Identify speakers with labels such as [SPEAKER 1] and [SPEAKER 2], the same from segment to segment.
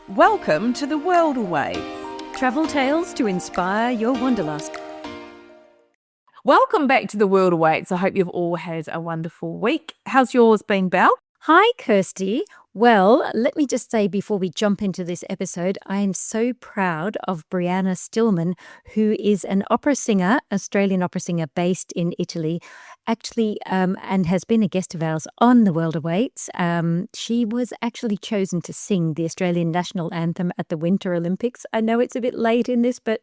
[SPEAKER 1] Welcome to the World Awaits.
[SPEAKER 2] Travel tales to inspire your wanderlust.
[SPEAKER 1] Welcome back to the World Awaits. I hope you've all had a wonderful week. How's yours been, Belle?
[SPEAKER 2] Hi, Kirsty. Well, let me just say before we jump into this episode, I am so proud of Brianna Stillman, who is an opera singer, Australian opera singer based in Italy, actually, and has been a guest of ours on The World Awaits. She was actually chosen to sing the Australian national anthem at the Winter Olympics. I know it's a bit late in this, but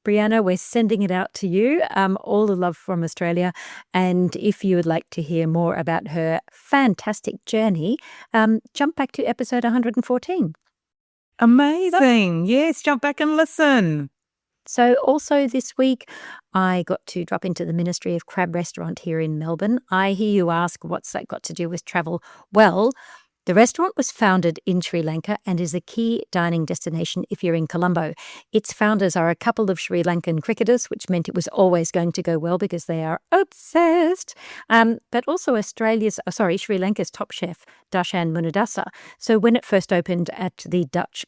[SPEAKER 2] Brianna, we're sending it out to you, all the love from Australia. And if you would like to hear more about her fantastic journey, jump back to episode 114.
[SPEAKER 1] Amazing. Yes, jump back and listen.
[SPEAKER 2] So also this week, I got to drop into the Ministry of Crab restaurant here in Melbourne. I hear you ask, what's that got to do with travel? Well, the restaurant was founded in Sri Lanka and is a key dining destination if you're in Colombo. Its founders are a couple of Sri Lankan cricketers, which meant it was always going to go well because they are obsessed. But also Sri Lanka's top chef, Darshan Munadasa. So when it first opened at the Dutch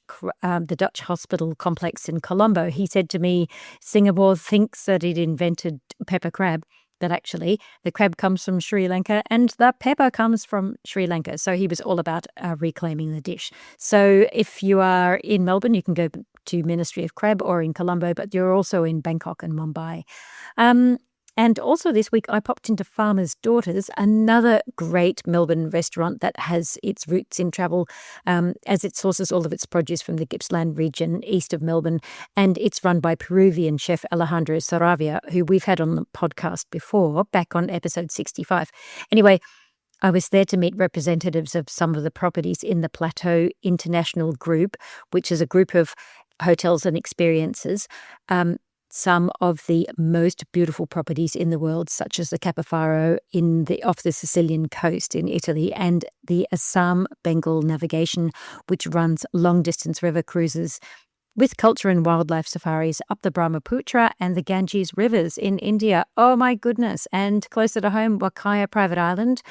[SPEAKER 2] hospital complex in Colombo, he said to me, Singapore thinks that it invented pepper crab. That actually the crab comes from Sri Lanka and the pepper comes from Sri Lanka. So he was all about reclaiming the dish. So if you are in Melbourne, you can go to Ministry of Crab, or in Colombo, but you're also in Bangkok and Mumbai. And also this week, I popped into Farmer's Daughters, another great Melbourne restaurant that has its roots in travel, as it sources all of its produce from the Gippsland region east of Melbourne. And it's run by Peruvian chef Alejandro Saravia, who we've had on the podcast before, back on episode 65. Anyway, I was there to meet representatives of some of the properties in the Plateau International Group, which is a group of hotels and experiences. Some of the most beautiful properties in the world, such as the Capofaro off the Sicilian coast in Italy, and the Assam Bengal Navigation, which runs long-distance river cruises with culture and wildlife safaris up the Brahmaputra and the Ganges rivers in India. Oh my goodness. And closer to home, Wakaya Private Island,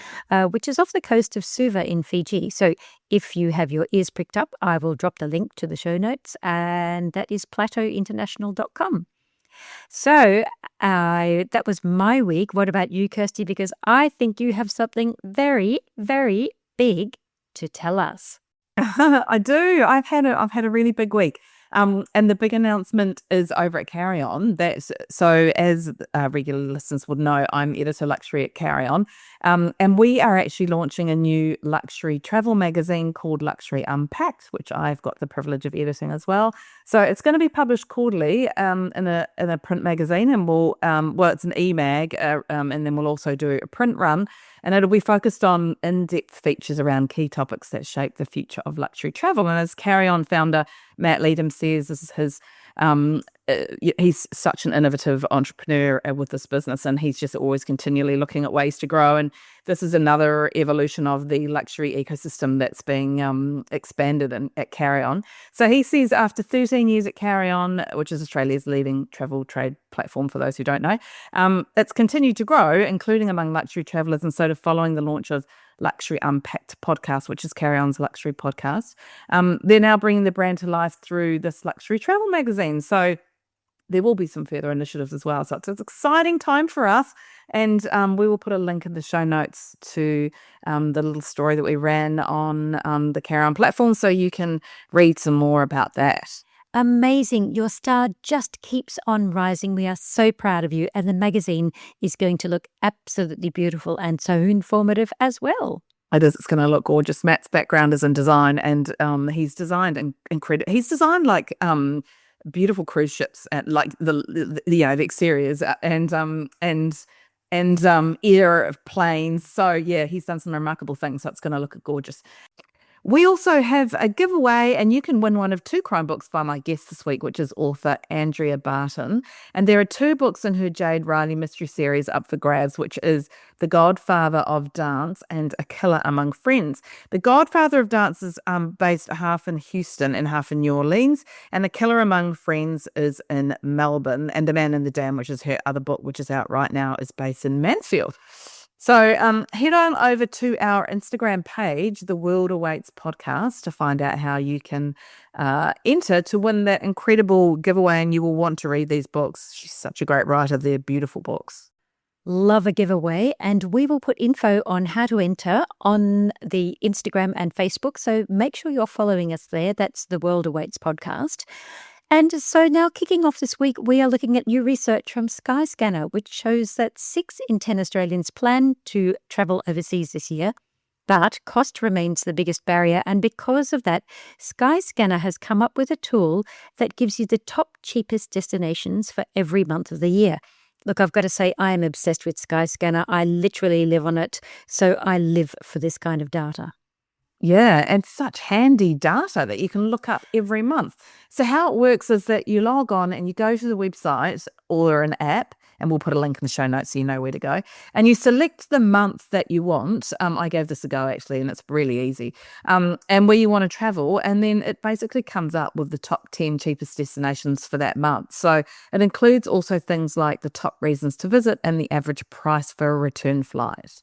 [SPEAKER 2] which is off the coast of Suva in Fiji. So if you have your ears pricked up, I will drop the link to the show notes, and that is plateauinternational.com. So that was my week. What about you, Kirsty? Because I think you have something very, very big to tell us.
[SPEAKER 1] I do. I've had a really big week. And the big announcement is over at Carry On. So as regular listeners would know, I'm editor luxury at Carry On. And we are actually launching a new luxury travel magazine called Luxury Unpacked, which I've got the privilege of editing as well. So it's going to be published quarterly in a print magazine, and it's an e-mag, and then we'll also do a print run. And it'll be focused on in-depth features around key topics that shape the future of luxury travel. And as Carry On founder Matt Leadham says, this is his he's such an innovative entrepreneur with this business, and he's just always continually looking at ways to grow. And this is another evolution of the luxury ecosystem that's being expanded at Carry On. So he says after 13 years at Carry On, which is Australia's leading travel trade platform for those who don't know, it's continued to grow, including among luxury travellers. And so following the launch of Luxury Unpacked podcast, which is Carry On's luxury podcast, they're now bringing the brand to life through this luxury travel magazine. So there will be some further initiatives as well. So it's an exciting time for us. And we will put a link in the show notes to the little story that we ran on the Carry On platform, so you can read some more about that.
[SPEAKER 2] Amazing. Your star just keeps on rising. We are so proud of you. And the magazine is going to look absolutely beautiful and so informative as well.
[SPEAKER 1] It is. It's going to look gorgeous. Matt's background is in design, and he's designed He's designed like beautiful cruise ships, and like the exteriors and air of planes. So yeah, he's done some remarkable things. So it's going to look gorgeous. We also have a giveaway, and you can win one of 2 crime books by my guest this week, which is author Andrea Barton. And there are 2 books in her Jade Riley Mysteries series up for grabs, which is The Godfather of Dance and A Killer Among Friends. The Godfather of Dance is based half in Houston and half in New Orleans, and The Killer Among Friends is in Melbourne. And The Man in the Dam, which is her other book, which is out right now, is based in Mansfield. So head on over to our Instagram page, The World Awaits Podcast, to find out how you can enter to win that incredible giveaway, and you will want to read these books. She's such a great writer. They're beautiful books.
[SPEAKER 2] Love a giveaway, and we will put info on how to enter on the Instagram and Facebook. So make sure you're following us there. That's The World Awaits Podcast. And so now, kicking off this week, we are looking at new research from Skyscanner, which shows that 6 in 10 Australians plan to travel overseas this year. But cost remains the biggest barrier, and because of that, Skyscanner has come up with a tool that gives you the top cheapest destinations for every month of the year. Look, I've got to say, I am obsessed with Skyscanner. I literally live on it, so I live for this kind of data.
[SPEAKER 1] Yeah, and such handy data that you can look up every month. So how it works is that you log on and you go to the website or an app, and we'll put a link in the show notes so you know where to go. And you select the month that you want. I gave this a go actually, and it's really easy. And where you want to travel, and then it basically comes up with the top 10 cheapest destinations for that month. So it includes also things like the top reasons to visit and the average price for a return flight.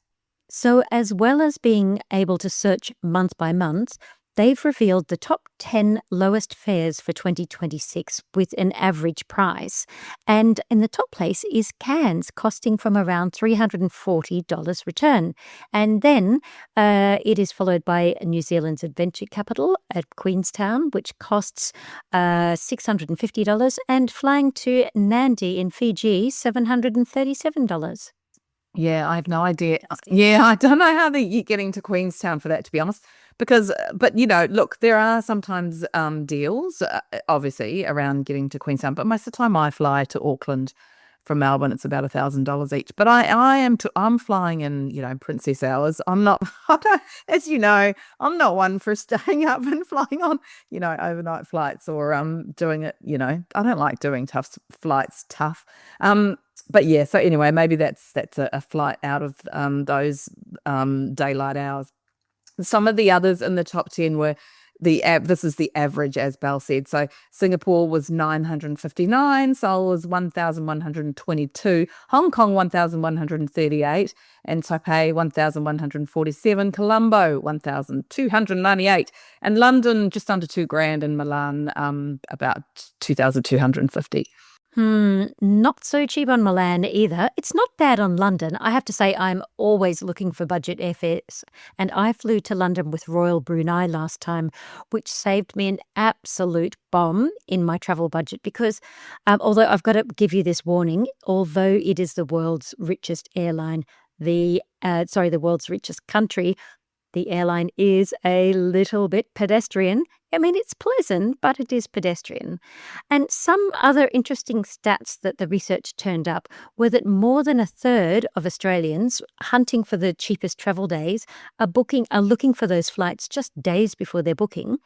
[SPEAKER 2] So as well as being able to search month by month, they've revealed the top 10 lowest fares for 2026 with an average price. And in the top place is Cairns, costing from around $340 return. And then it is followed by New Zealand's adventure capital at Queenstown, which costs $650, and flying to Nadi in Fiji, $737.
[SPEAKER 1] Yeah, I have no idea. Yeah, I don't know how you're getting to Queenstown for that, to be honest. Because, but look, there are sometimes deals, obviously, around getting to Queenstown. But most of the time, I fly to Auckland from Melbourne. It's about $1,000 each. But I'm flying in, princess hours. I'm not, as you know, I'm not one for staying up and flying on, overnight flights or doing it. I don't like doing tough flights. But yeah, so anyway, maybe that's a flight out of those daylight hours. Some of the others in the top 10 were this is the average, as Belle said. So Singapore was 959, Seoul was 1,122, Hong Kong 1,138, and Taipei 1,147, Colombo 1,298, and London just under $2,000, and Milan about 2,250.
[SPEAKER 2] Not so cheap on Milan either. It's not bad on London. I have to say, I'm always looking for budget airfares, and I flew to London with Royal Brunei last time, which saved me an absolute bomb in my travel budget because although I've got to give you this warning, although it is the world's richest airline, the world's richest country, the airline is a little bit pedestrian. I mean, it's pleasant, but it is pedestrian. And some other interesting stats that the research turned up were that more than a third of Australians hunting for the cheapest travel days are looking for those flights just days before they're booking,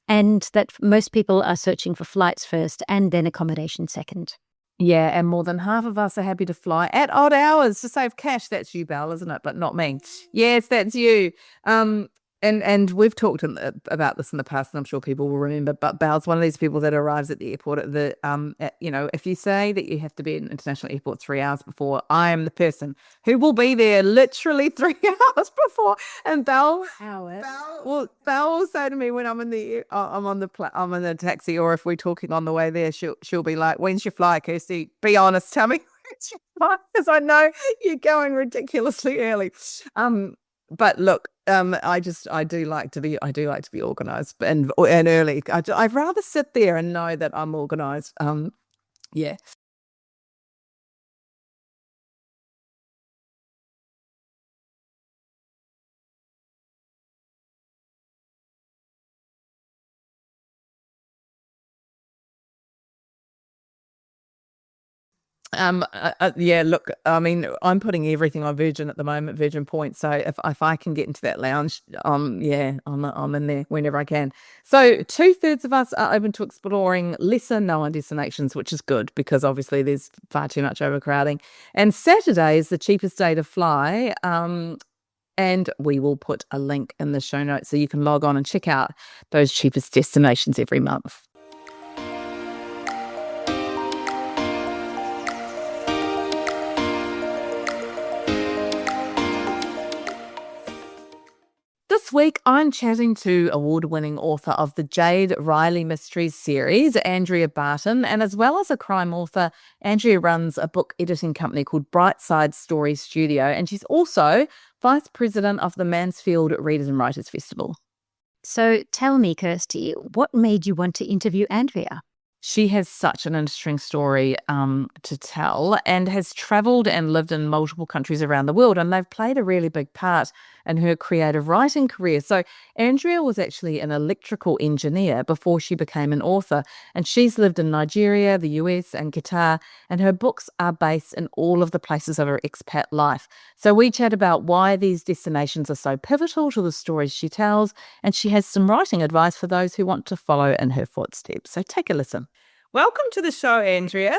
[SPEAKER 2] and that most people are searching for flights first and then accommodation second.
[SPEAKER 1] Yeah, and more than half of us are happy to fly at odd hours to save cash. That's you, Belle, isn't it? But not me. Yes, that's you. And we've talked about this in the past, and I'm sure people will remember. But Belle's one of these people that arrives at the airport if you say that you have to be at an international airport 3 hours before, I am the person who will be there literally 3 hours before. And Belle will say to me when I'm in I'm in the taxi, or if we're talking on the way there, she'll be like, "When's your flight, Kirsty? Be honest, tell me when's your flight, because I know you're going ridiculously early." But look, I do like to be organised and early. I'd rather sit there and know that I'm organised. Yeah. Yeah, look, I mean, I'm putting everything on Virgin at the moment, Virgin Point. So if I can get into that lounge, yeah, I'm in there whenever I can. So 2/3 of us are open to exploring lesser known destinations, which is good because obviously there's far too much overcrowding. And Saturday is the cheapest day to fly. And we will put a link in the show notes so you can log on and check out those cheapest destinations every month. This week, I'm chatting to award-winning author of the Jade Riley Mysteries series, Andrea Barton, and as well as a crime author, Andrea runs a book editing company called Brightside Story Studio, and she's also vice president of the Mansfield Readers Writers Festival.
[SPEAKER 2] So tell me, Kirsty, what made you want to interview Andrea?
[SPEAKER 1] She has such an interesting story to tell and has travelled and lived in multiple countries around the world, and they've played a really big part in her creative writing career. So Andrea was actually an electrical engineer before she became an author, and she's lived in Nigeria, the US and Qatar, and her books are based in all of the places of her expat life. So we chat about why these destinations are so pivotal to the stories she tells, and she has some writing advice for those who want to follow in her footsteps. So take a listen.
[SPEAKER 3] Welcome to the show, Andrea.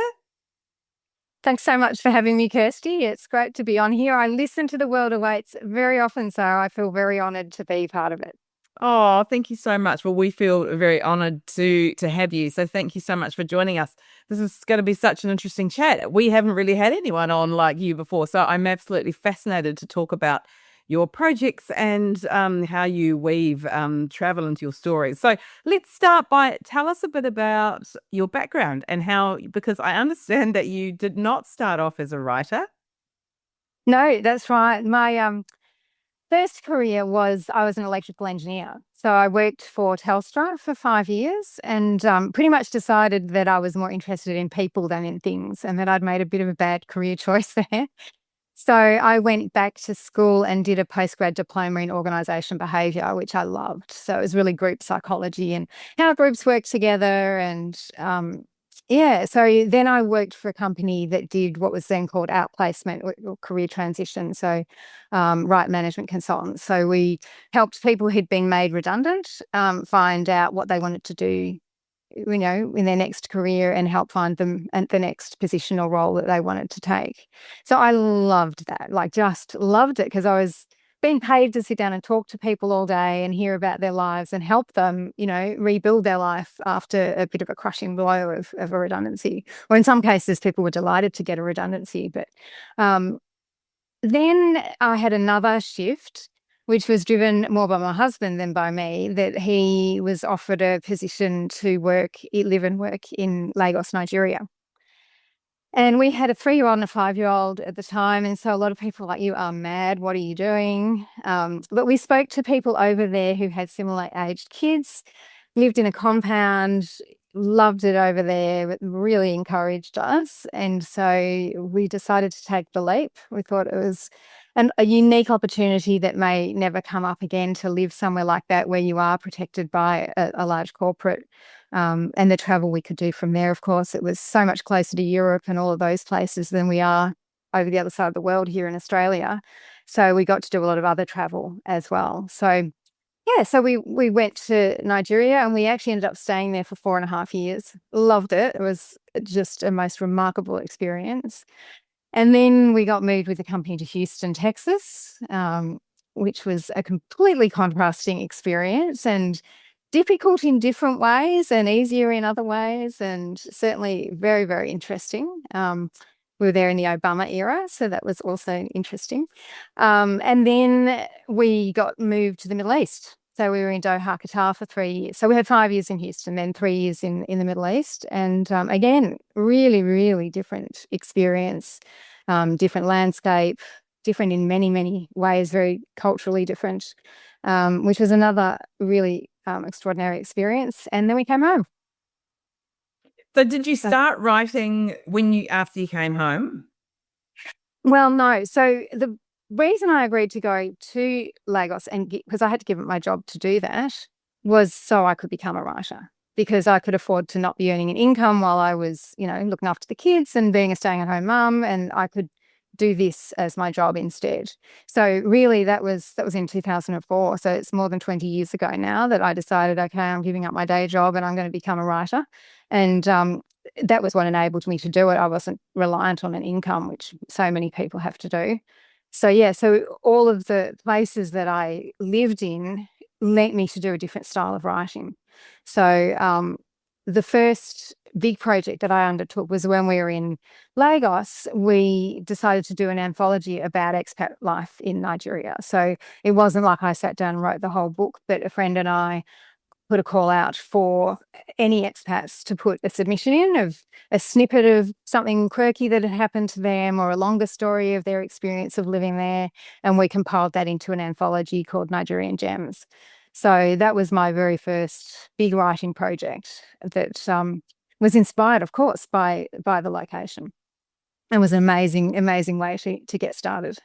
[SPEAKER 4] Thanks so much for having me, Kirsty. It's great to be on here. I listen to The World Awaits very often, so I feel very honoured to be part of it.
[SPEAKER 1] Oh, thank you so much. Well, we feel very honoured to have you. So thank you so much for joining us. This is going to be such an interesting chat. We haven't really had anyone on like you before, so I'm absolutely fascinated to talk about your projects and how you weave travel into your stories. So let's start by tell us a bit about your background and how, because I understand that you did not start off as a writer.
[SPEAKER 4] No, that's right. My first career was I was an electrical engineer. So I worked for Telstra for 5 years and pretty much decided that I was more interested in people than in things, and that I'd made a bit of a bad career choice there. So I went back to school and did a postgrad diploma in organisation behaviour, which I loved. So it was really group psychology and how groups work together. And so then I worked for a company that did what was then called outplacement or career transition. So right management consultants. So we helped people who'd been made redundant find out what they wanted to do, you know, in their next career and help find them at the next position or role that they wanted to take. So I loved that, like just loved it, because I was being paid to sit down and talk to people all day and hear about their lives and help them, you know, rebuild their life after a bit of a crushing blow of a redundancy. Or in some cases, people were delighted to get a redundancy. But then I had another shift, which was driven more by my husband than by me, that he was offered a position to live and work in Lagos, Nigeria. And we had a 3-year-old and a 5-year-old at the time. And so a lot of people were like, you are mad. What are you doing? But we spoke to people over there who had similar aged kids, lived in a compound, loved it over there, really encouraged us. And so we decided to take the leap. We thought it was a unique opportunity that may never come up again, to live somewhere like that where you are protected by a large corporate, and the travel we could do from there. Of course, it was so much closer to Europe and all of those places than we are over the other side of the world here in Australia. So we got to do a lot of other travel as well. So yeah, so we went to Nigeria and we actually ended up staying there for 4.5 years. Loved it. It was just a most remarkable experience. And then we got moved with the company to Houston, Texas, which was a completely contrasting experience and difficult in different ways and easier in other ways, and certainly very, very interesting. We were there in the Obama era, so that was also interesting. And then we got moved to the Middle East. So we were in Doha, Qatar for 3 years. So we had 5 years in Houston, then 3 years in the Middle East. And again, really, really different experience, different landscape, different in many, many ways, very culturally different, which was another really extraordinary experience. And then we came home.
[SPEAKER 3] So did you start writing after you came home?
[SPEAKER 4] Well, no. So the reason I agreed to go to Lagos, and because I had to give up my job to do that, was so I could become a writer, because I could afford to not be earning an income while I was, you know, looking after the kids and being a staying-at-home mum, and I could do this as my job instead. So really that was in 2004. So it's more than 20 years ago now that I decided, okay, I'm giving up my day job and I'm going to become a writer. And that was what enabled me to do it. I wasn't reliant on an income, which so many people have to do. So yeah, so all of the places that I lived in led me to do a different style of writing. So the first big project that I undertook was when we were in Lagos. We decided to do an anthology about expat life in Nigeria. So it wasn't like I sat down and wrote the whole book, but a friend and I put a call out for any expats to put a submission in of a snippet of something quirky that had happened to them or a longer story of their experience of living there. And we compiled that into an anthology called Nigerian Gems. So that was my very first big writing project that was inspired, of course, by the location. It was an amazing way to get started.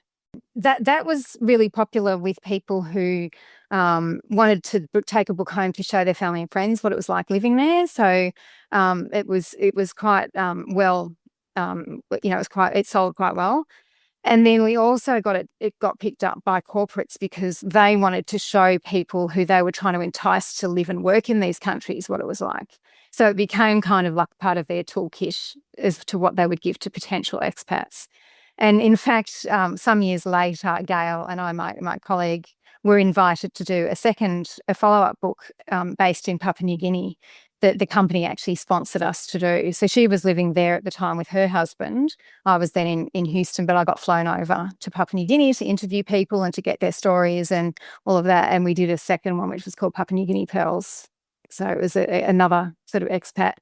[SPEAKER 4] That was really popular with people who wanted to take a book home to show their family and friends what it was like living there. So it was quite it sold quite well. And then we also it got picked up by corporates because they wanted to show people who they were trying to entice to live and work in these countries what it was like. So it became kind of like part of their toolkit as to what they would give to potential expats. And in fact, some years later, Gail and I, my colleague, were invited to do a follow-up book based in Papua New Guinea that the company actually sponsored us to do. So she was living there at the time with her husband. I was then in Houston, but I got flown over to Papua New Guinea to interview people and to get their stories and all of that. And we did a second one, which was called Papua New Guinea Pearls. So it was another sort of expat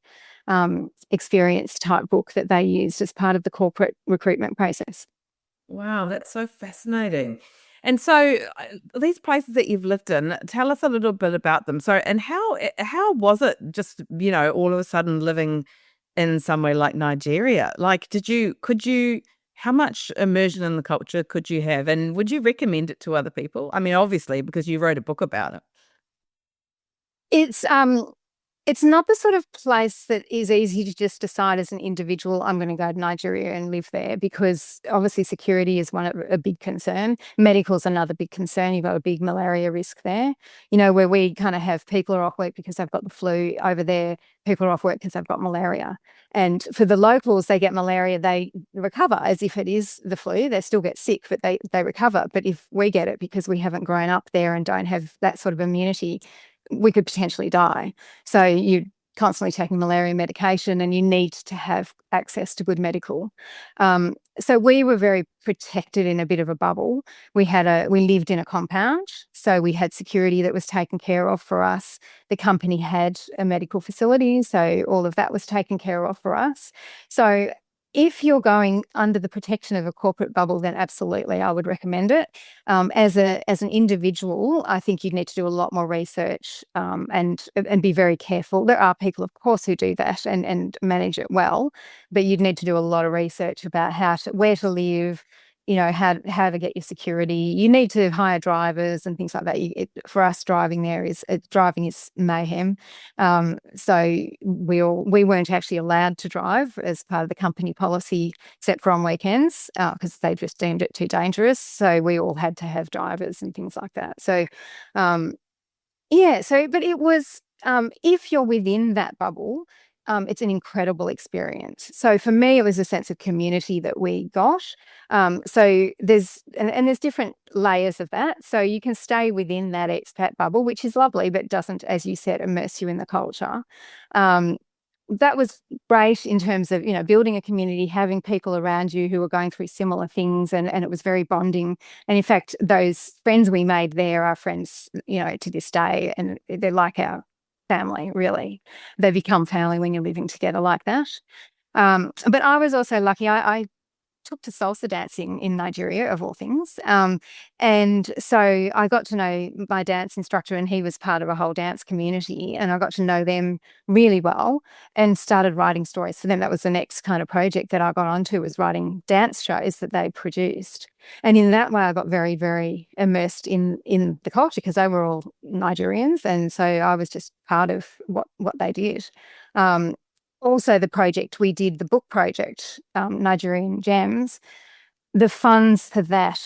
[SPEAKER 4] experience type book that they used as part of the corporate recruitment process.
[SPEAKER 3] Wow, that's so fascinating. And so these places that you've lived in, tell us a little bit about them. So, and how was it just, all of a sudden living in somewhere like Nigeria? Like, how much immersion in the culture could you have? And would you recommend it to other people? I mean, obviously, because you wrote a book about it.
[SPEAKER 4] It's not the sort of place that is easy to just decide as an individual, I'm going to go to Nigeria and live there, because obviously security is a big concern. Medical is another big concern. You've got a big malaria risk there. Where we kind of have people are off work because they've got the flu, over there, people are off work because they've got malaria. And for the locals, they get malaria, they recover as if it is the flu. They still get sick, but they recover. But if we get it because we haven't grown up there and don't have that sort of immunity, we could potentially die. So you're constantly taking malaria medication and you need to have access to good medical. So we were very protected in a bit of a bubble. We lived in a compound, so we had security that was taken care of for us. The company had a medical facility, so all of that was taken care of for us. So if you're going under the protection of a corporate bubble, then absolutely, I would recommend it. As an individual, I think you'd need to do a lot more research and be very careful. There are people, of course, who do that and manage it well, but you'd need to do a lot of research about where to live, how to get your security. You need to hire drivers and things like that. For us, driving is mayhem. So we weren't actually allowed to drive as part of the company policy, except for on weekends, because they just deemed it too dangerous. So we all had to have drivers and things like that. So, but it was, if you're within that bubble, it's an incredible experience. So for me, it was a sense of community that we got. So there's different layers of that. So you can stay within that expat bubble, which is lovely, but doesn't, as you said, immerse you in the culture. That was great in terms of, building a community, having people around you who were going through similar things, and it was very bonding. And in fact, those friends we made there are friends, to this day, and they're like our family, really. They become family when you're living together like that. But I was also lucky. I took to salsa dancing in Nigeria, of all things. And so I got to know my dance instructor, and he was part of a whole dance community, and I got to know them really well and started writing stories for them. That was the next kind of project that I got onto, was writing dance shows that they produced. And in that way, I got very, very immersed in the culture, because they were all Nigerians, and so I was just part of what they did. Also, the project we did, the book project, Nigerian Gems, the funds for that,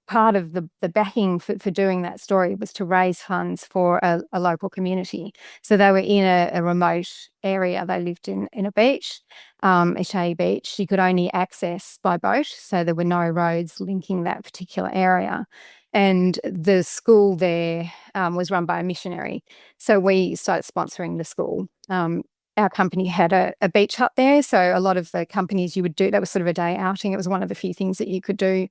[SPEAKER 4] part of the backing for doing that story was to raise funds for a local community. So they were in a remote area. They lived in a beach, Ishayi Beach. You could only access by boat, so there were no roads linking that particular area. And the school there was run by a missionary. So we started sponsoring the school. our company had a beach hut there. So a lot of the companies you would do, that was sort of a day outing. It was one of the few things that you could do,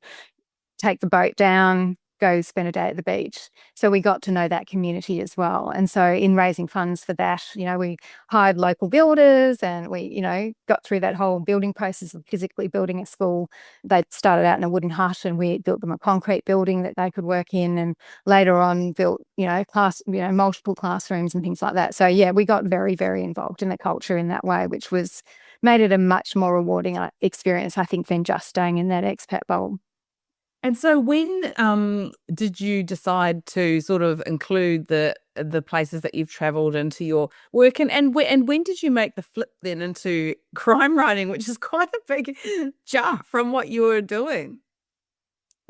[SPEAKER 4] take the boat down, go spend a day at the beach. So we got to know that community as well. And so in raising funds for that, we hired local builders, and we, got through that whole building process of physically building a school. They started out in a wooden hut, and we built them a concrete building that they could work in, and later on built, multiple classrooms and things like that. So yeah, we got very, very involved in the culture in that way, which made it a much more rewarding experience, I think, than just staying in that expat bubble.
[SPEAKER 3] And so when did you decide to sort of include the places that you've travelled into your work, and when did you make the flip then into crime writing, which is quite a big jump from what you were doing?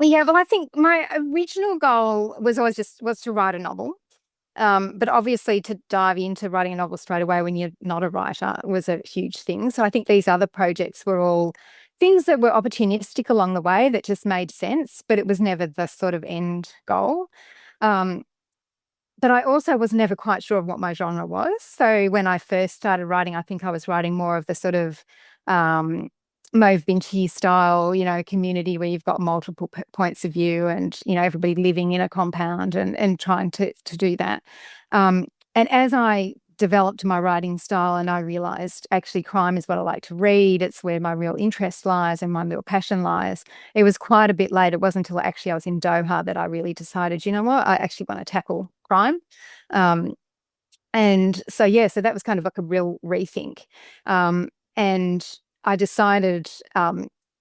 [SPEAKER 4] Yeah, well, I think my original goal was always was to write a novel. But obviously to dive into writing a novel straight away when you're not a writer was a huge thing. So I think these other projects were all things that were opportunistic along the way that just made sense, but it was never the sort of end goal. But I also was never quite sure of what my genre was. So when I first started writing, I think I was writing more of the sort of Mauve Binchy style, community where you've got multiple points of view and, everybody living in a compound and trying to do that. And as I developed my writing style and I realised actually crime is what I like to read, it's where my real interest lies and my real passion lies, it was quite a bit late. It wasn't until actually I was in Doha that I really decided, you know what, I actually want to tackle crime. And so that was kind of like a real rethink. And I decided,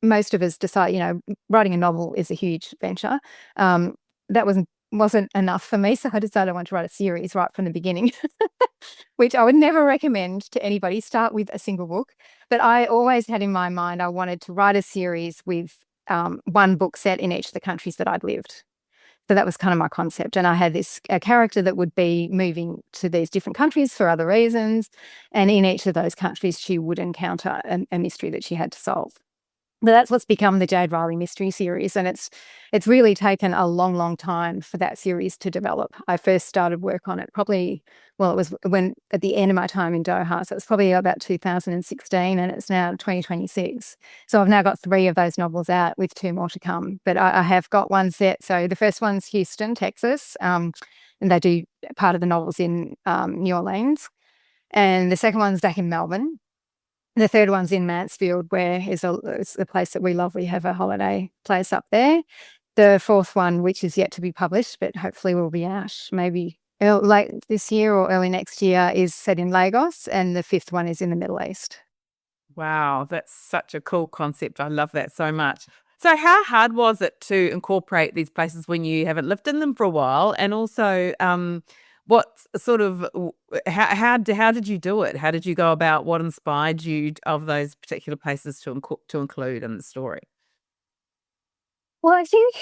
[SPEAKER 4] most of us decide, writing a novel is a huge venture. That wasn't enough for me, so I decided I wanted to write a series right from the beginning, which I would never recommend to anybody. Start with a single book. But I always had in my mind I wanted to write a series with one book set in each of the countries that I'd lived. So that was kind of my concept. And I had a character that would be moving to these different countries for other reasons. And in each of those countries, she would encounter a mystery that she had to solve. But that's what's become the Jade Riley Mystery series. And it's really taken a long, long time for that series to develop. I first started work on it it was at the end of my time in Doha. So it's probably about 2016, and it's now 2026. So I've now got 3 of those novels out with 2 more to come. But I have got one set. So the first one's Houston, Texas. And they do part of the novels in New Orleans. And the second one's back in Melbourne. The third one's in Mansfield, where it's a place that we love. We have a holiday place up there. The fourth one, which is yet to be published, but hopefully will be out maybe late this year or early next year, is set in Lagos. And the 5th one is in the Middle East.
[SPEAKER 3] Wow, that's such a cool concept. I love that so much. So how hard was it to incorporate these places when you haven't lived in them for a while? And also, what sort of how did you do it? How did you go about what inspired you of those particular places to include in the story?
[SPEAKER 4] Well, I think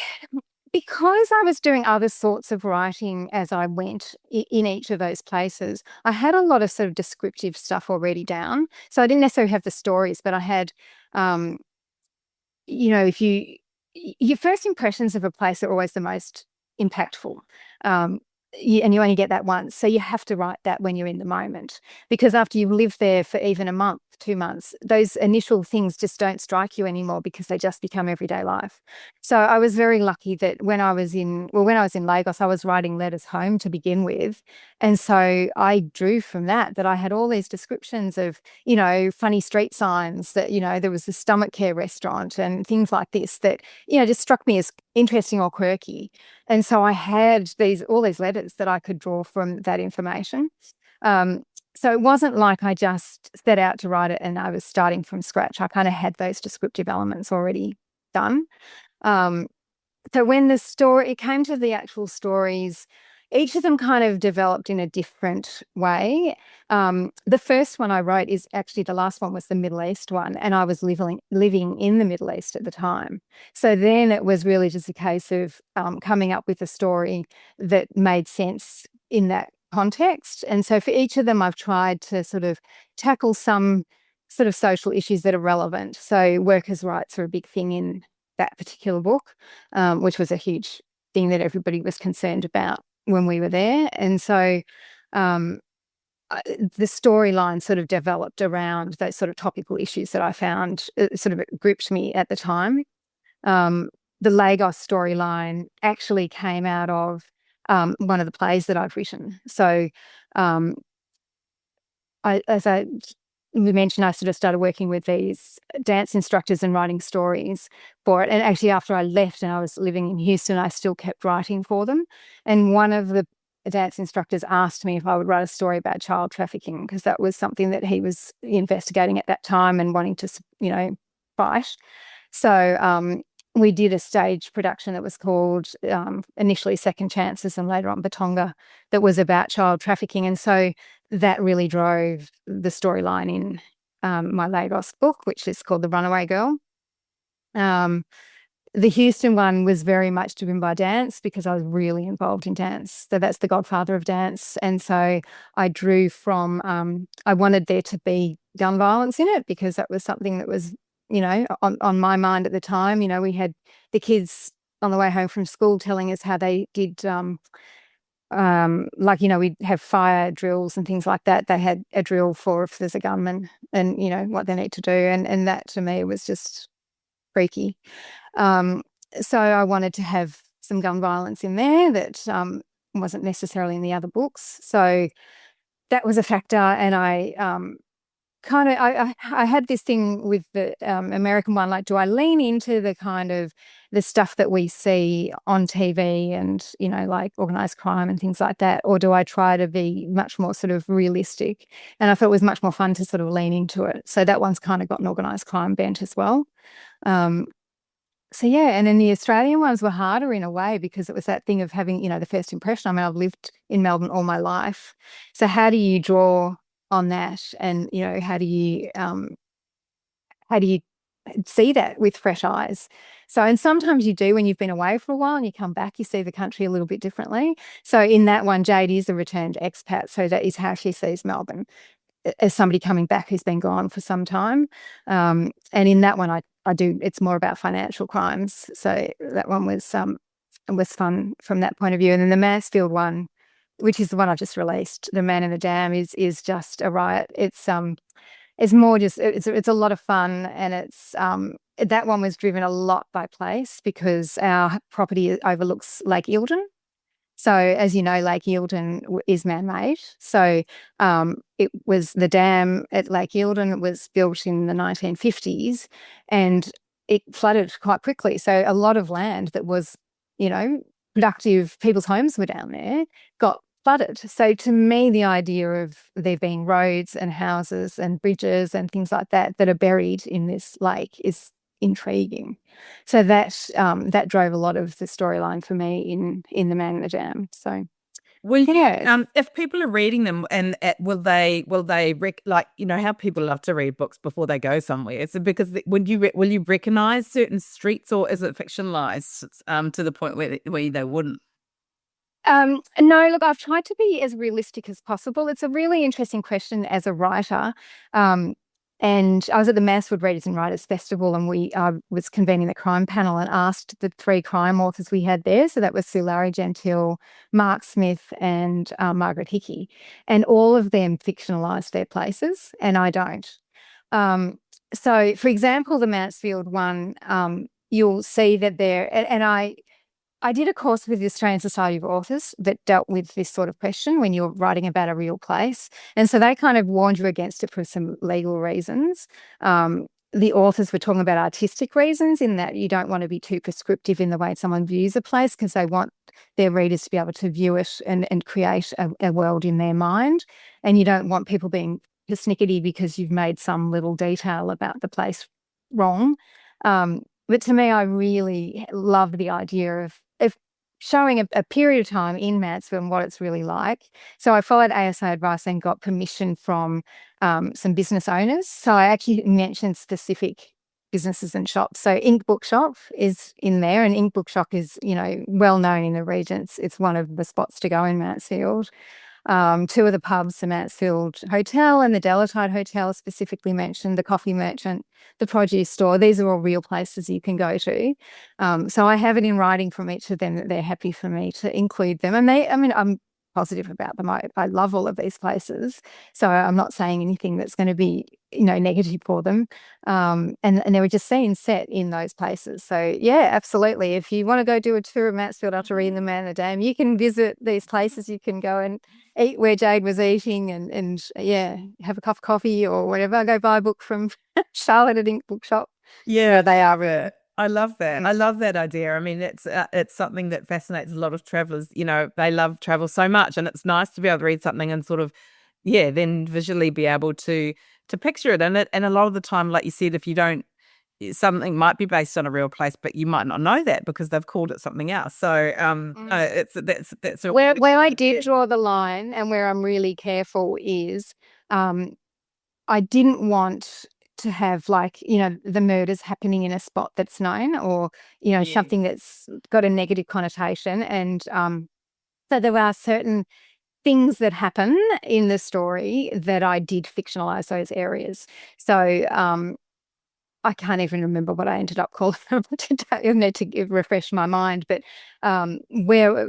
[SPEAKER 4] because I was doing other sorts of writing as I went in each of those places, I had a lot of sort of descriptive stuff already down. So I didn't necessarily have the stories, but I had, if your first impressions of a place are always the most impactful. And you only get that once. So you have to write that when you're in the moment, because after you've lived there for even a month, 2 months, those initial things just don't strike you anymore because they just become everyday life. So I was very lucky that when I was in Lagos, I was writing letters home to begin with. And so I drew from that I had all these descriptions of, funny street signs, that, there was a stomach care restaurant and things like this that, just struck me as interesting or quirky. And so I had all these letters that I could draw from that information. So it wasn't like I just set out to write it and I was starting from scratch. I kind of had those descriptive elements already done. So when it came to the actual stories, each of them kind of developed in a different way. The first one I wrote is actually, the last one was the Middle East one, and I was living in the Middle East at the time. So then it was really just a case of coming up with a story that made sense in that context. And so for each of them, I've tried to sort of tackle some sort of social issues that are relevant. So workers' rights are a big thing in that particular book, which was a huge thing that everybody was concerned about when we were there. And so the storyline sort of developed around those sort of topical issues that I found sort of gripped me at the time. The Lagos storyline actually came out of one of the plays that I've written. So as we mentioned, I sort of started working with these dance instructors and writing stories for it. And actually, after I left and I was living in Houston, I still kept writing for them. And one of the dance instructors asked me if I would write a story about child trafficking, because that was something that he was investigating at that time and wanting to, fight. So we did a stage production that was called initially Second Chances and later on Batonga, that was about child trafficking. And so that really drove the storyline in my Lagos book, which is called The Runaway Girl. The Houston one was very much driven by dance, because I was really involved in dance. So that's the godfather of dance. And so I drew from, I wanted there to be gun violence in it, because that was something that was, on my mind at the time. We had the kids on the way home from school telling us how they did, we'd have fire drills and things like that. They had a drill for if there's a gunman and, what they need to do. And that to me was just freaky. So I wanted to have some gun violence in there that wasn't necessarily in the other books. So that was a factor. And I I had this thing with the American one, like, do I lean into the kind of the stuff that we see on TV and, like organised crime and things like that, or do I try to be much more sort of realistic? And I thought it was much more fun to sort of lean into it. So that one's kind of got an organised crime bent as well. So yeah, and then the Australian ones were harder in a way, because it was that thing of having, the first impression. I mean, I've lived in Melbourne all my life. So how do you draw on that? And, how do you see that with fresh eyes? So, and sometimes you do when you've been away for a while and you come back, you see the country a little bit differently. So in that one, Jade is a returned expat. So that is how she sees Melbourne, as somebody coming back who's been gone for some time. And in that one, I do, it's more about financial crimes. So that one was fun from that point of view. And then the Mansfield one, which is the one I just released, The Man in the Dam, is just a riot. It's more just, it's a lot of fun. And it's, that one was driven a lot by place, because our property overlooks Lake Eildon. So as you know, Lake Eildon is man-made. So it was the dam at Lake Eildon. It was built in the 1950s and it flooded quite quickly. So a lot of land that was, productive, people's homes were down there, got flooded. So to me, the idea of there being roads and houses and bridges and things like that are buried in this lake is intriguing. So that drove a lot of the storyline for me in The Man in the Dam. So
[SPEAKER 3] if people are reading them, and will they how people love to read books before they go somewhere? Is it because will you recognize certain streets, or is it fictionalized to the point where they wouldn't?
[SPEAKER 4] No, look, I've tried to be as realistic as possible. It's a really interesting question as a writer. And I was at the Mansfield Readers and Writers Festival, and I was convening the crime panel and asked the 3 crime authors we had there. So that was Sue Larry Gentile, Mark Smith, and Margaret Hickey. And all of them fictionalised their places, and I don't. So, for example, the Mansfield one, you'll see that there, and I did a course with the Australian Society of Authors that dealt with this sort of question when you're writing about a real place. And so they kind of warned you against it for some legal reasons. The authors were talking about artistic reasons, in that you don't want to be too prescriptive in the way someone views a place, because they want their readers to be able to view it and create a world in their mind. And you don't want people being persnickety because you've made some little detail about the place wrong. But to me, I really love the idea of showing a period of time in Mansfield and what it's really like. So I followed ASA advice and got permission from some business owners. So I actually mentioned specific businesses and shops. So Ink Bookshop is in there, and Ink Bookshop is, well known in the region. It's one of the spots to go in Mansfield. 2 of the pubs, the Mansfield Hotel and the Delatide Hotel, specifically mentioned, the Coffee Merchant, the Produce Store. These are all real places you can go to. So I have it in writing from each of them that they're happy for me to include them. And I'm positive about them. I love all of these places. So I'm not saying anything that's going to be, negative for them. And they were just scenes set in those places. So yeah, absolutely. If you want to go do a tour of Mansfield after reading The Man in the Dam, you can visit these places. You can go and eat where Jade was eating and have a cup of coffee or whatever. Go buy a book from Charlotte at Ink Bookshop.
[SPEAKER 3] Yeah, they are. I love that. I love that idea. I mean, it's something that fascinates a lot of travellers. They love travel so much, and it's nice to be able to read something and sort of, then visually be able to picture it. And a lot of the time, like you said, if you don't, something might be based on a real place, but you might not know that because they've called it something else. So, that's
[SPEAKER 4] where I did draw the line, and where I'm really careful is, I didn't want to have the murders happening in a spot that's known or, something that's got a negative connotation. And so there are certain things that happen in the story that I did fictionalize those areas. So I can't even remember what I ended up calling them today. I need to refresh my mind. But where,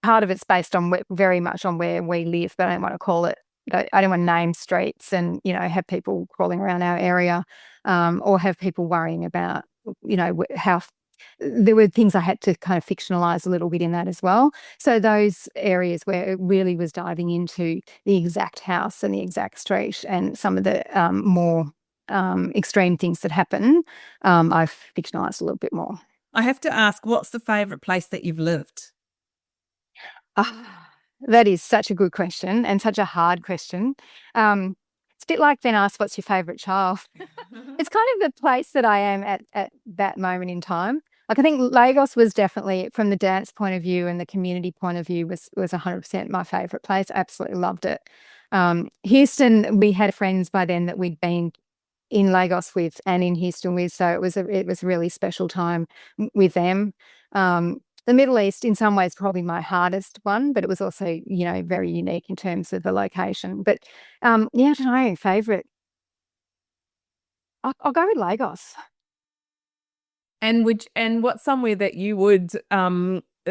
[SPEAKER 4] part of it's based on very much on where we live, but I don't want to call it. I don't want to name streets and, have people crawling around our area or have people worrying about, how there were things I had to kind of fictionalize a little bit in that as well. So those areas where it really was diving into the exact house and the exact street and some of the more extreme things that happen, I've fictionalized a little bit more.
[SPEAKER 3] I have to ask, what's the favourite place that you've lived?
[SPEAKER 4] That is such a good question and such a hard question. It's a bit like being asked, what's your favourite child? It's kind of the place that I am at that moment in time. Like, I think Lagos was definitely, from the dance point of view and the community point of view, was 100% my favourite place. I absolutely loved it. Houston, we had friends by then that we'd been in Lagos with and in Houston with, so it was a really special time with them. The Middle East, in some ways, probably my hardest one, but it was also, very unique in terms of the location. But I don't know, favourite. I'll go with Lagos.
[SPEAKER 3] And what's somewhere that you would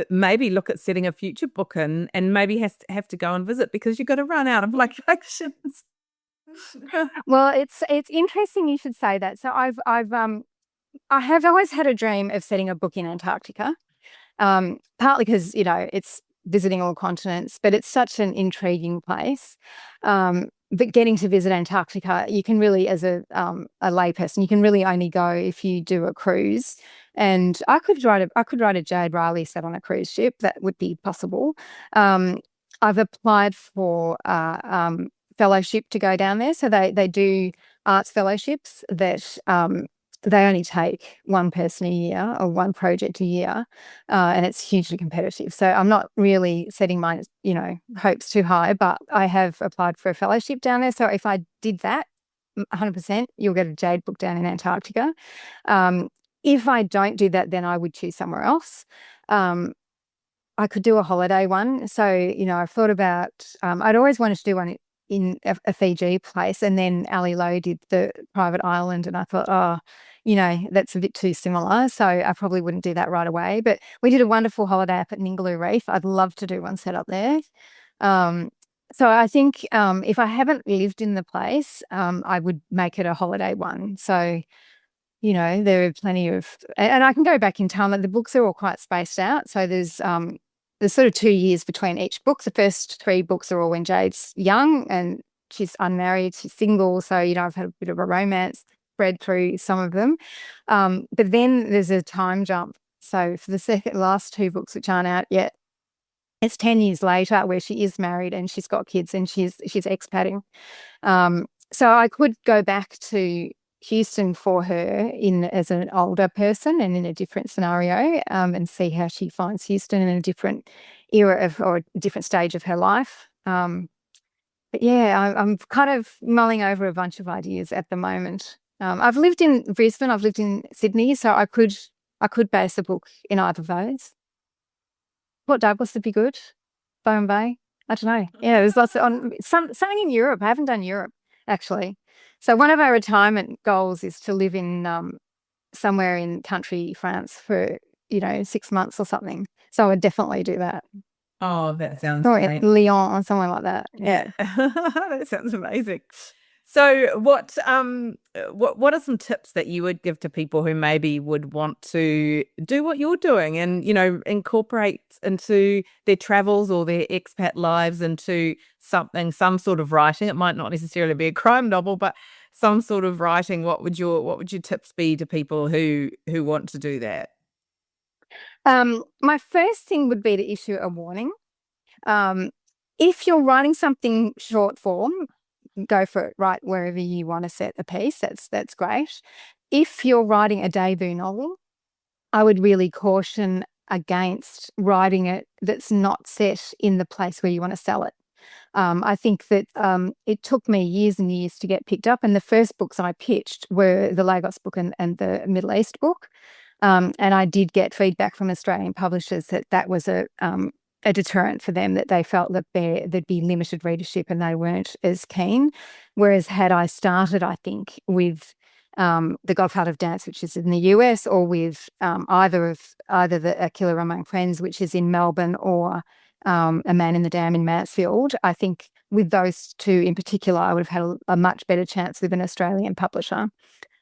[SPEAKER 3] maybe look at setting a future book in, and maybe have to go and visit because you've got to run out of locations?
[SPEAKER 4] Well, it's interesting you should say that. So I have always had a dream of setting a book in Antarctica. Partly because, it's visiting all continents, but it's such an intriguing place. But getting to visit Antarctica, you can really, as a layperson, you can really only go if you do a cruise. And I could write a Jade Riley set on a cruise ship. That would be possible. I've applied for fellowship to go down there. So they do arts fellowships that they only take one person a year or one project a year, and it's hugely competitive. So I'm not really setting my, hopes too high, but I have applied for a fellowship down there. So if I did that, 100%, you'll get a Jade book down in Antarctica. If I don't do that, then I would choose somewhere else. I could do a holiday one. So, I've thought about, I'd always wanted to do one in a Fiji place, and then Ali Lowe did the private island, and I thought, that's a bit too similar, so I probably wouldn't do that right away. But we did a wonderful holiday up at Ningaloo Reef. I'd love to do one set up there. So I think if I haven't lived in the place, I would make it a holiday one. So, there are plenty of, and I can go back in time. The books are all quite spaced out, so there's sort of 2 years between each book. The first 3 books are all when Jade's young and she's unmarried, she's single. So, I've had a bit of a romance thread through some of them. But then there's a time jump. So for the last 2 books, which aren't out yet, it's 10 years later where she is married and she's got kids and she's expatting. So I could go back to Houston for her as an older person and in a different scenario, and see how she finds Houston in a different era or a different stage of her life. But yeah, I'm kind of mulling over a bunch of ideas at the moment. I've lived in Brisbane, I've lived in Sydney, so I could base a book in either of those. Port Douglas would be good. Byron Bay. I don't know. Yeah, there's lots of something in Europe. I haven't done Europe actually. So one of our retirement goals is to live in somewhere in country France for 6 months or something. So I would definitely do that.
[SPEAKER 3] Oh, that sounds
[SPEAKER 4] or
[SPEAKER 3] great.
[SPEAKER 4] Lyon or somewhere like that.
[SPEAKER 3] Yeah, that sounds amazing. So, what are some tips that you would give to people who maybe would want to do what you're doing and incorporate into their travels or their expat lives into some sort of writing? It might not necessarily be a crime novel, but some sort of writing. What would your tips be to people who want to do that?
[SPEAKER 4] My first thing would be to issue a warning. If you're writing something short form, go for it. Write wherever you want to set a piece. That's great. If you're writing a debut novel, I would really caution against writing it that's not set in the place where you want to sell it. I think that it took me years and years to get picked up, and the first books I pitched were the Lagos book and the Middle East book. And I did get feedback from Australian publishers that was a deterrent for them, that they felt that there'd be limited readership and they weren't as keen. Whereas had I started, I think, with The Godfather of Dance, which is in the US, or with either the A Killer Among Friends, which is in Melbourne, or A Man in the Dam in Mansfield, I think with those two in particular, I would have had a much better chance with an Australian publisher.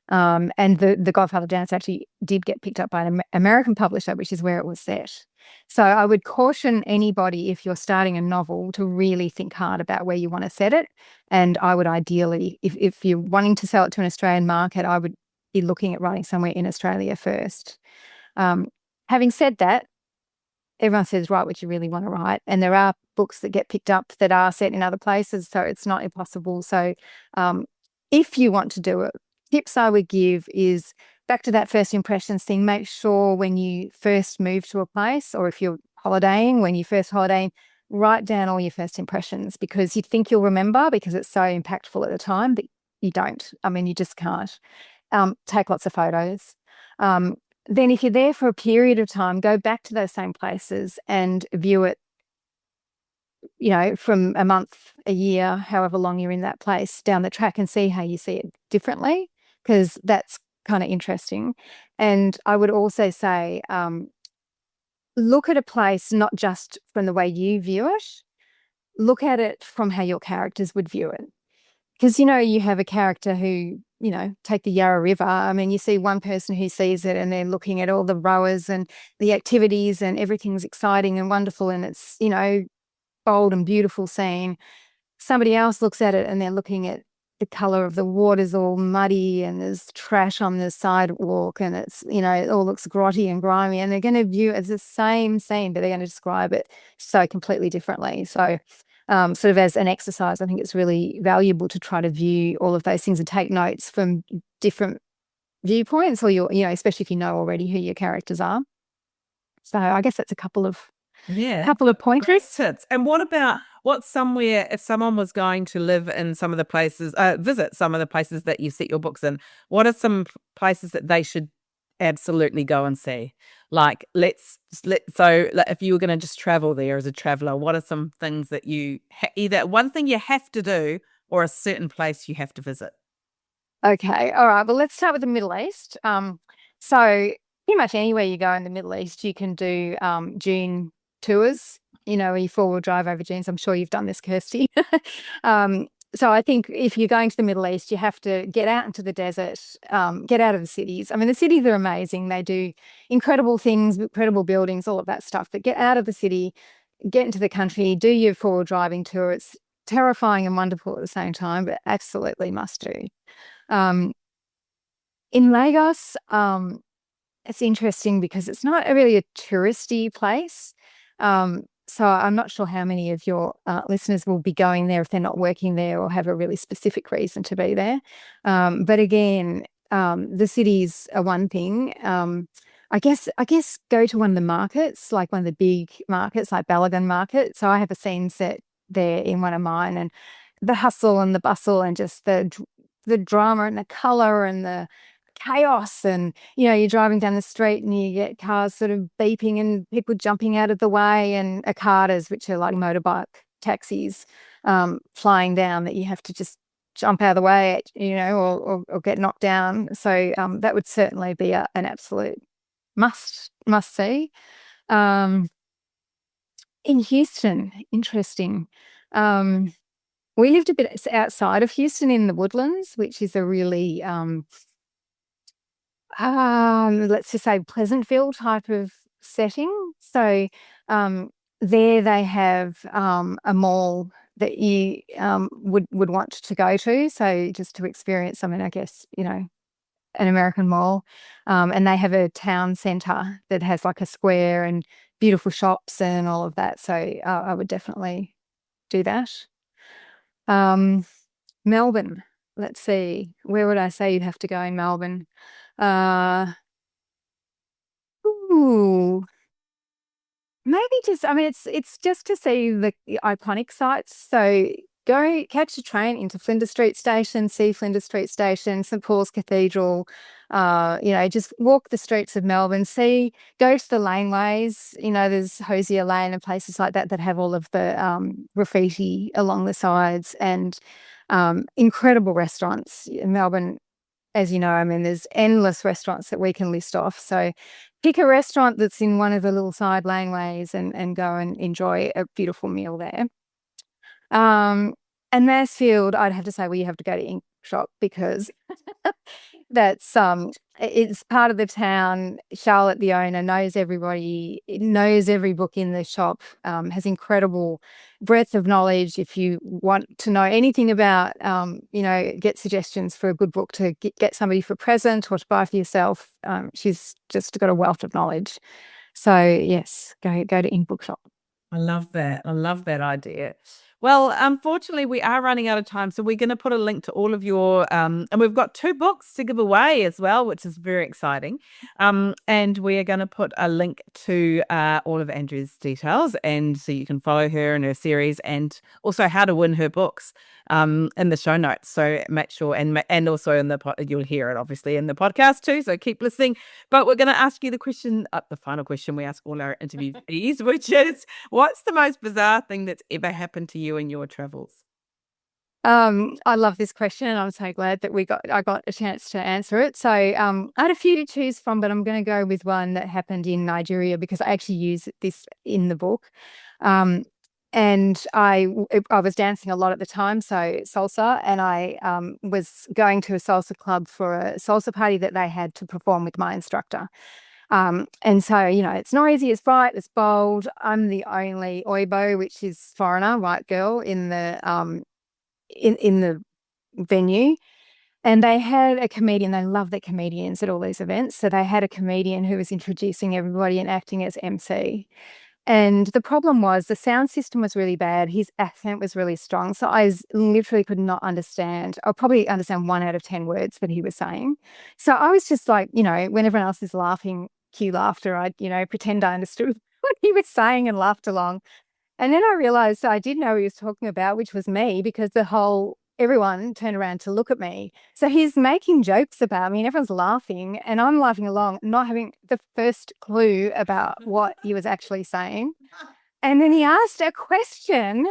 [SPEAKER 4] And the Godfather Dance actually did get picked up by an American publisher, which is where it was set. So I would caution anybody, if you're starting a novel, to really think hard about where you want to set it. And I would ideally, if you're wanting to sell it to an Australian market, I would be looking at writing somewhere in Australia first. Having said that, everyone says write what you really want to write, and there are books that get picked up that are set in other places, so it's not impossible. So if you want to do it, tips I would give is back to that first impressions thing. Make sure when you first move to a place, or if you're holidaying, when you first holidaying, write down all your first impressions, because you think you'll remember because it's so impactful at the time, but you don't. I mean, you just can't. Take lots of photos. Then if you're there for a period of time, go back to those same places and view it, from a month, a year, however long you're in that place down the track, and see how you see it differently, because that's kind of interesting. And I would also say, look at a place not just from the way you view it, look at it from how your characters would view it. Because, you have a character who, take the Yarra River. I mean, you see one person who sees it and they're looking at all the rowers and the activities and everything's exciting and wonderful and it's, bold and beautiful scene. Somebody else looks at it and they're looking at the colour of the water's all muddy and there's trash on the sidewalk and it's, it all looks grotty and grimy, and they're going to view it as the same scene, but they're going to describe it so completely differently. So sort of as an exercise, I think it's really valuable to try to view all of those things and take notes from different viewpoints, or especially if you know already who your characters are. So I guess that's a couple of pointers.
[SPEAKER 3] Great tips. And what's somewhere, if someone was going to live in some of the places, visit some of the places that you set your books in, what are some places that they should absolutely go and see? Like, so if you were going to just travel there as a traveler, what are some things that you either one thing you have to do or a certain place you have to visit?
[SPEAKER 4] Okay, all right. Well, let's start with the Middle East. So pretty much anywhere you go in the Middle East, you can do dune tours. You four-wheel drive over dunes. I'm sure you've done this, Kirsty. So I think if you're going to the Middle East, you have to get out into the desert, get out of the cities. I mean, the cities are amazing. They do incredible things, incredible buildings, all of that stuff. But get out of the city, get into the country, do your four-wheel driving tour. It's terrifying and wonderful at the same time, but absolutely must do. In Lagos, it's interesting because it's not really a touristy place. So I'm not sure how many of your listeners will be going there if they're not working there or have a really specific reason to be there. But again, the cities are one thing. I guess go to one of the markets, like one of the big markets, like Balagan Market. So I have a scene set there in one of mine, and the hustle and the bustle and just the drama and the colour and the chaos, and you're driving down the street and you get cars sort of beeping and people jumping out of the way, and akadas, which are like motorbike taxis, flying down, that you have to just jump out of the way at, or get knocked down. So that would certainly be an absolute must see. In Houston, interesting. We lived a bit outside of Houston in the Woodlands, which is a really, let's just say Pleasantville type of setting. So there they have a mall that you would want to go to. So just to experience something, I guess, an American mall. And they have a town centre that has like a square and beautiful shops and all of that. So I would definitely do that. Melbourne. Let's see. Where would I say you'd have to go in Melbourne? Ooh, maybe just, I mean, it's just to see the iconic sites. So go catch a train into Flinders Street Station, see Flinders Street Station, St Paul's Cathedral. Just walk the streets of Melbourne. Go to the laneways. There's Hosier Lane and places like that that have all of the graffiti along the sides and incredible restaurants in Melbourne. As you know, I mean, there's endless restaurants that we can list off. So pick a restaurant that's in one of the little side laneways and go and enjoy a beautiful meal there. And Mansfield, I'd have to say, well, you have to go to Ink Shop because that's it's part of the town. Charlotte, the owner, knows everybody, knows every book in the shop, has incredible breadth of knowledge. If you want to know anything about, get suggestions for a good book to get somebody for a present or to buy for yourself, she's just got a wealth of knowledge. So yes, go to Ink Bookshop.
[SPEAKER 3] I love that. I love that idea. Well, unfortunately, we are running out of time, so we're going to put a link to all of your, and we've got 2 books to give away as well, which is very exciting. And we are going to put a link to all of Andrea's details, and so you can follow her and her series, and also how to win her books in the show notes. So make sure, and also in you'll hear it obviously in the podcast too. So keep listening. But we're going to ask you the final question we ask all our interviewees, which is, what's the most bizarre thing that's ever happened to you in your travels?
[SPEAKER 4] I love this question, and I'm so glad that I got a chance to answer it. So I had a few to choose from, but I'm going to go with one that happened in Nigeria because I actually use this in the book. And I was dancing a lot at the time, so salsa, and I was going to a salsa club for a salsa party that they had to perform with my instructor. And so, it's noisy, it's bright, it's bold. I'm the only oibo, which is foreigner, white girl, in the in the venue. And they had a comedian. They love their comedians at all these events. So they had a comedian who was introducing everybody and acting as MC. And the problem was the sound system was really bad. His accent was really strong. So I literally could not understand. I'll probably understand 1 out of 10 words that he was saying. So I was just like, when everyone else is laughing, cue laughter, I'd, pretend I understood what he was saying and laughed along. And then I realized I did know who he was talking about, which was me, because everyone turned around to look at me. So he's making jokes about me and everyone's laughing and I'm laughing along, not having the first clue about what he was actually saying. And then he asked a question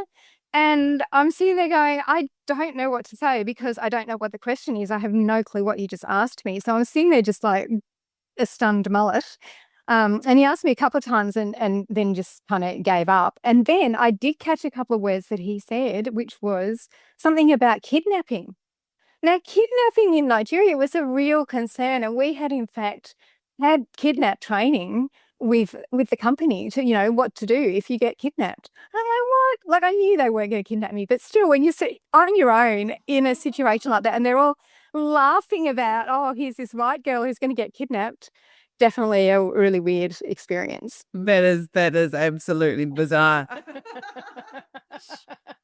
[SPEAKER 4] and I'm sitting there going, I don't know what to say because I don't know what the question is. I have no clue what you just asked me. So I'm sitting there just like a stunned mullet. And he asked me a couple of times and then just kind of gave up. And then I did catch a couple of words that he said, which was something about kidnapping. Now, kidnapping in Nigeria was a real concern. And we had, in fact, had kidnap training with the company to, what to do if you get kidnapped. And I'm like, what? Like, I knew they weren't going to kidnap me. But still, when you sit on your own in a situation like that and they're all laughing about, oh, here's this white girl who's going to get kidnapped. Definitely a really weird experience.
[SPEAKER 3] That is absolutely bizarre.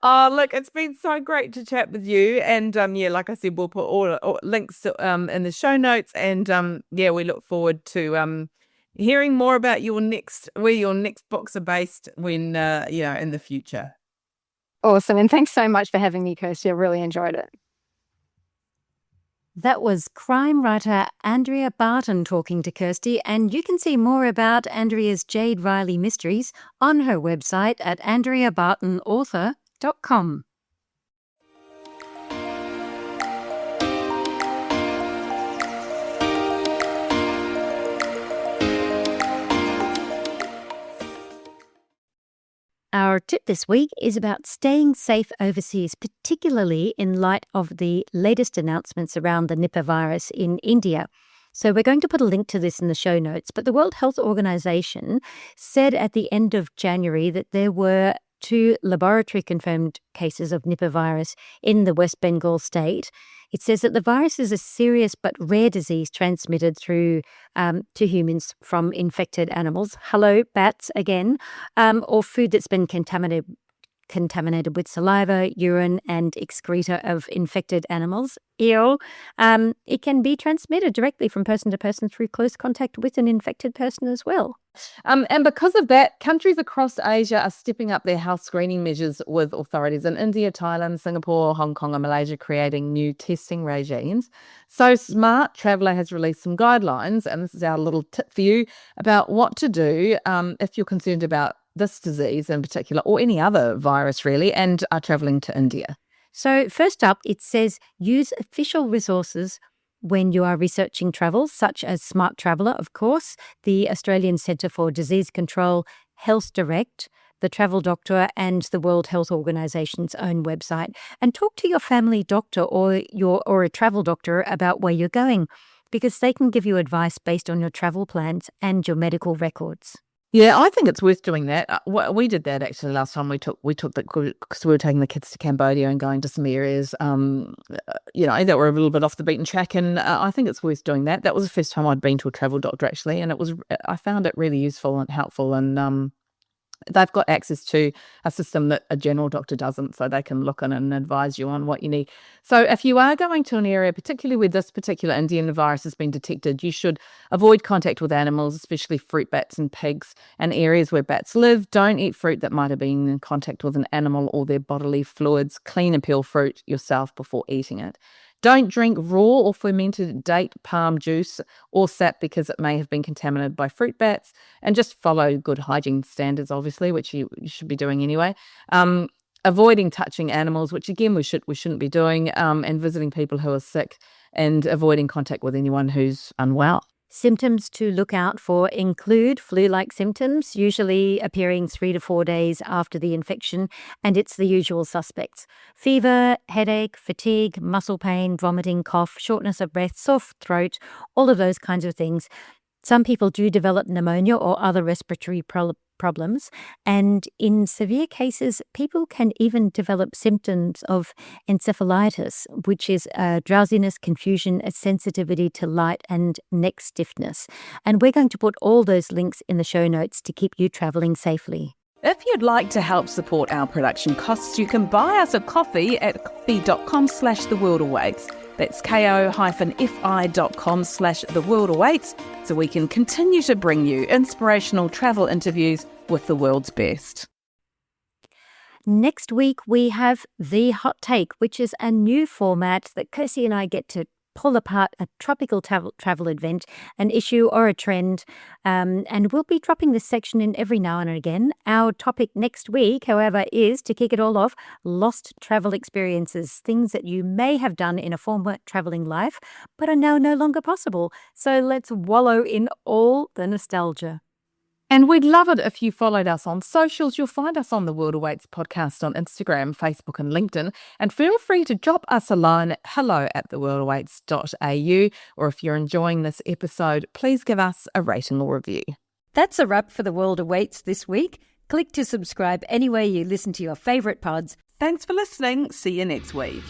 [SPEAKER 3] Oh, look, it's been so great to chat with you. And like I said, we'll put all links in the show notes. And we look forward to hearing more about where your next books are based when in the future.
[SPEAKER 4] Awesome. And thanks so much for having me, Kirsty. I really enjoyed it.
[SPEAKER 2] That was crime writer Andrea Barton talking to Kirsty, and you can see more about Andrea's Jade Riley Mysteries on her website at andreabartonauthor.com. Our tip this week is about staying safe overseas, particularly in light of the latest announcements around the Nipah virus in India. So we're going to put a link to this in the show notes. But the World Health Organization said at the end of January that there were 2 laboratory-confirmed cases of Nipah virus in the West Bengal state. It says that the virus is a serious but rare disease transmitted through to humans from infected animals. Hello, bats again, or food that's been contaminated with saliva, urine, and excreta of infected animals. Ew. It can be transmitted directly from person to person through close contact with an infected person as well.
[SPEAKER 3] And because of that, countries across Asia are stepping up their health screening measures with authorities in India, Thailand, Singapore, Hong Kong and Malaysia creating new testing regimes. So Smart Traveller has released some guidelines, and this is our little tip for you about what to do if you're concerned about this disease in particular, or any other virus really, and are travelling to India.
[SPEAKER 2] So first up, it says use official resources when you are researching travel, such as Smart Traveller, of course, the Australian Centre for Disease Control, Health Direct, the Travel Doctor, and the World Health Organization's own website. And talk to your family doctor or a travel doctor about where you're going, because they can give you advice based on your travel plans and your medical records.
[SPEAKER 3] Yeah, I think it's worth doing that. We did that actually last time. We took the, because we were taking the kids to Cambodia and going to some areas, that were a little bit off the beaten track. And I think it's worth doing that. That was the first time I'd been to a travel doctor actually, and I found it really useful and helpful. And they've got access to a system that a general doctor doesn't, so they can look in and advise you on what you need. So if you are going to an area, particularly where this particular Indian virus has been detected, you should avoid contact with animals, especially fruit bats and pigs, and areas where bats live. Don't eat fruit that might have been in contact with an animal or their bodily fluids. Clean and peel fruit yourself before eating it. Don't drink raw or fermented date palm juice or sap because it may have been contaminated by fruit bats, and just follow good hygiene standards, obviously, which you should be doing anyway. Avoiding touching animals, which again we shouldn't be doing, and visiting people who are sick, and avoiding contact with anyone who's unwell.
[SPEAKER 2] Symptoms to look out for include flu-like symptoms, usually appearing 3 to 4 days after the infection, and it's the usual suspects: fever, headache, fatigue, muscle pain, vomiting, cough, shortness of breath, sore throat, all of those kinds of things. Some people do develop pneumonia or other respiratory problems, and in severe cases, people can even develop symptoms of encephalitis, which is drowsiness, confusion, a sensitivity to light, and neck stiffness. And we're going to put all those links in the show notes to keep you travelling safely.
[SPEAKER 1] If you'd like to help support our production costs, you can buy us a coffee at coffee.com/theworldawaits. That's ko-fi.com/theworldawaits, so we can continue to bring you inspirational travel interviews with the world's best.
[SPEAKER 2] Next week, we have The Hot Take, which is a new format that Kirsty and I get to pull apart a tropical travel event, an issue or a trend, and we'll be dropping this section in every now and again. Our topic next week, however, is, to kick it all off, lost travel experiences, things that you may have done in a former travelling life but are now no longer possible. So let's wallow in all the nostalgia.
[SPEAKER 3] And we'd love it if you followed us on socials. You'll find us on the World Awaits podcast on Instagram, Facebook and LinkedIn. And feel free to drop us a line at hello@theworldawaits.au. Or if you're enjoying this episode, please give us a rating or review.
[SPEAKER 2] That's a wrap for The World Awaits this week. Click to subscribe anywhere you listen to your favourite pods.
[SPEAKER 1] Thanks for listening. See you next week.